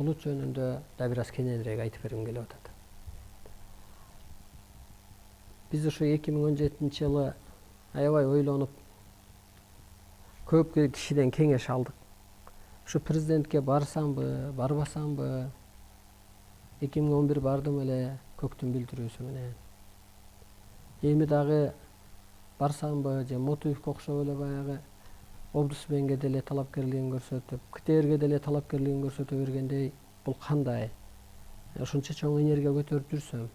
Bulut жөнүндө да бир аз кененирээк айтып бергим келип атат. Биз ошо 2017-жылы аябай ойлонуп көп кишиден кеңеш алдык. Ушу президентке барсамбы, барбасамбы? 2011 бардым эле көктүн билдирүүсү менен. Эми дагы барсамбы же Мотуевке окшоп эле баягы Облусменге деле талапкерлигин көрсөтүп, КТРге деле талапкерлигин көрсөтө бергендей, бул кандай? Ушунча чоң энергия көтөрүп жүрсөм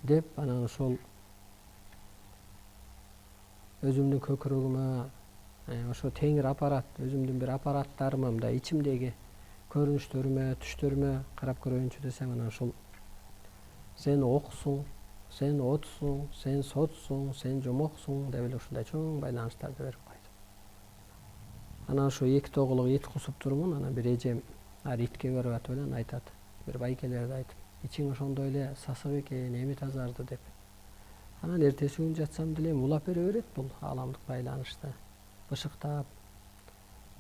деп, анан ошол өзүмдүн көкүрөгүмө ошо теңир аппарат, өзүмдүн бир аппараттарыма, мындай ичимдеги көрүнүштөрүмө, түштөрүмө карап көрөйүнчү десем, анан ушул сен оксуң, сен отсуң, сен сотсуң, сен жомоксуң деп эле ушундай чоң байланыштарды берип койду. Анан ошо 2 тоголук ит кусуп турмун, анан бир эжем ар итке көрүп атып эле айтат, бир байкелерди айтып, ичиң ошондой эле сасык экен, эми тазарды деп. Анан эртеси күнү жатсам деле улап бере берет бул ааламдык байланышты. Бышыктап,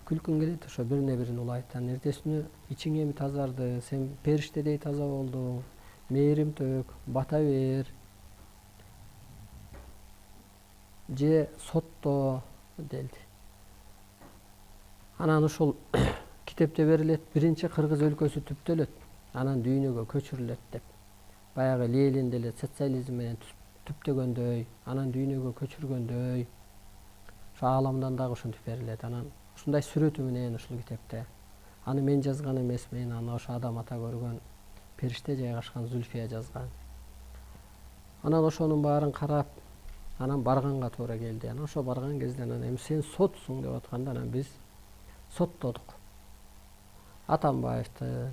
күлкүң келет, ошо бирине бирин улайт. Анан эртеси күнү ичиң эми тазарды, сен периштедей таза болдуң, мээрим төк, бата бер, же сотто делди. Анан ушул китепте берилет, биринчи Кыргыз өлкөсү түптөлөт, анан дүйнөгө көчүрүлөт деп. Баягы Ленин деле социализм менен түптөгөндөй, анан дүйнөгө көчүргөндөй, ошо ааламдан дагы ушинтип берилет. Анан ушундай сүрөтү менен ушул китепте. Аны мен жазган эмесмин, аны ошо адам ата көргөн периште жайгашкан Зүлфия жазган. Анан ошонун баарын карап, анан барганга туура келди. Анан ошо барган кезде анан эми сен сотсуң деп атканда, анан биз соттодук. Атамбаевди,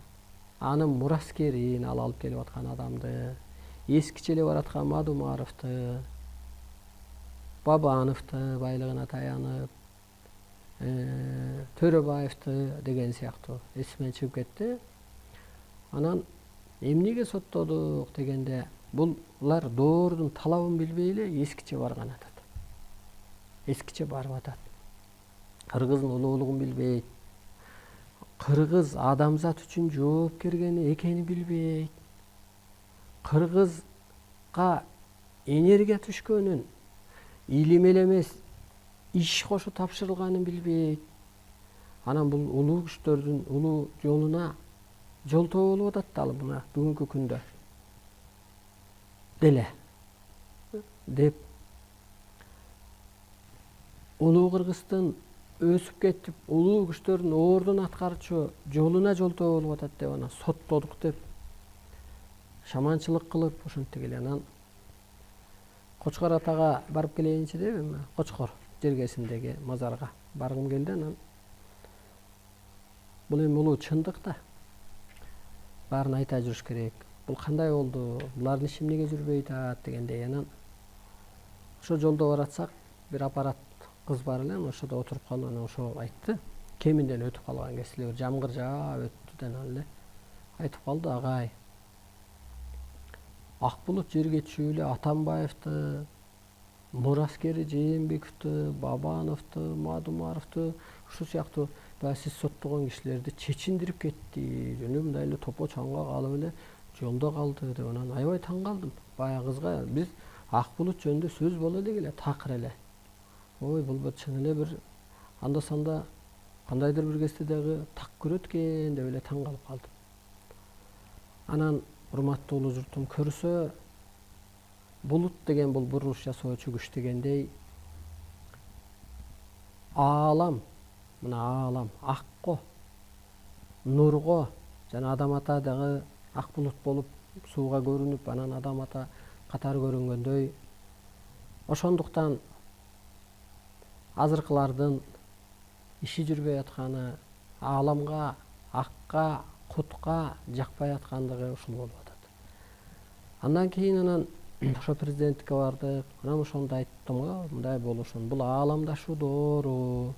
анын мураскерин, ал алып келип аткан адамды, эскиче эле бараткан Мадумаровду, Бабановду байлыгына таянып, Төрөбаевди деген сыяктуу эсимден чыгып кетти. Анан эмнеге соттодук дегенде, булар доордун талабын билбей эле эскиче барган атат. Эскиче барып атат. Кыргыздын улуулугун билбейт. Кыргыз адамзат үчүн жоопкер экени билбейт. Кыргызга энергия түшкөнүн, илим эле эмес, иш кошо тапшырылганын билбейт. Анан бул улуу күчтөрдүн улуу жолуна жолтоо болуп атат да мына бүгүнкү күндө деле деп, улуу Кыргыздын өсүп кетип, улуу күчтөрдүн ордун аткарчу жолуна жолтоо болуп атат деп, анан соттодук деп шаманчылык кылып ушинтип эле. Анан Кочкор атага барып келейинчи деп, эми Кочкор жергесиндеги мазарга баргым келди. Анан бул эми улуу чындык да, баарын айта жүрүш керек. Бул кандай болду, булардын иши эмнеге жүрбөй атат дегендей. Анан ошо жолдо баратсак, бир аппарат кыз бар эле, ошодо отуруп калып, анан ошо айтты, кеминден өтүп калган кезде бир жамгыр жаап өттү, анан эле айтып калды, агай, Ак Булут жергечүү эле Атамбаевди, мураскери Жээнбековду, Бабановду, Мадумаровду, ушул сыяктуу баягы сиз соттогон кишилерди чечиндирип кетти, жөн эле мындай эле топо чаңга калып эле жолдо калды деп. Анан аябай таң калдым. Баягы кызга биз Ак Булут жөнүндө сөз боло элек эле, такыр эле. Ой, бул чын эле бир анда санда кандайдыр бир кезде дагы так көрөт экен деп эле таң калып калдым. Анан урматтуу улуу журтум, көрсө булут деген бул бурулуш жасоочу күч дегендей, аалам, мына аалам акко, нурго, жана адам ата дагы ак булут болуп сууга көрүнүп, анан адам ата катары көрүнгөндөй, ошондуктан азыркылардын иши жүрбөй атканы, ааламга, акка, кутка жакпай аткандыгы ушул болуп атат. Андан кийин анан ошо президенттикке бардык. Анан ошондо айттым го, мындай болушун. Бул ааламдашуу доору.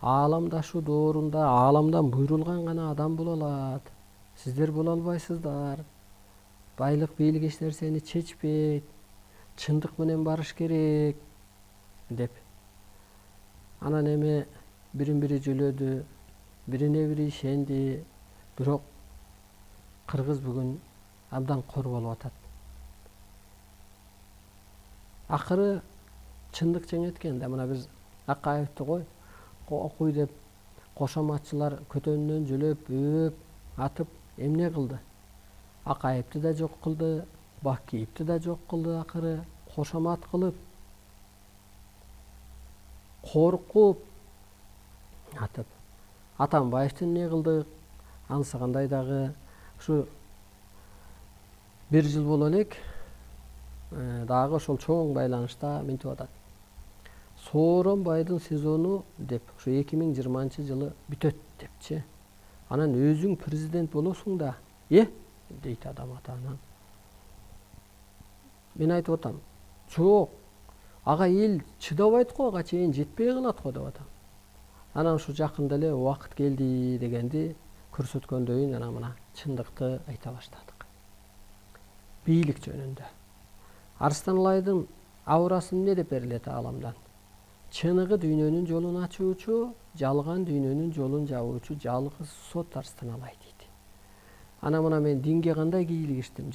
Ааламдашуу доорунда ааламдан буйрулган гана адам боло алат. Сиздер боло албайсыздар. Байлык, бийлик эч нерсени чечпейт. Чындык менен барыш керек деп. Анан эми бирин бири жөлөдү, бирине бири ишенди. Бирок кыргыз бүгүн абдан кор болуп атат. Акыры чындык жеңет экен да, мына биз Акаевди окуй деп кошоматчылар көтөнүнөн жөлөп, атып эмне кылды? Акаевди да жок кылды, Бакиевди да жок кылды. Акыры кошомат кылып, коркуп атып. Атамбаевди эмне кылдык? Анысы кандай дагы ушу 1 жыл боло элек дагы ошол чоң байланышта минтип атат. Сооронбайдын сезону деп ушу 2020-жылы бүтөт депчи. Анан өзүң президент болосуң да, дейт адам атанан. Мен айтып атам, жок, ага эл чыдабайт го, ага чейин жетпей калат го деп атам. Анан ушу жакында эле убакыт келди дегенди көрсөткөндөн кийин мына чындыкты айта баштадык. Бийлик жөнүндө Арстанбайдын аурасы эмне деп берилет ааламдан? Чыныгы дүйнөнүн жолун ачуучу, жалган дүйнөнүн жолун жабуучу жалгыз сот Арстанбай дейт. Ана мына мен динге кандай кийлигиштим?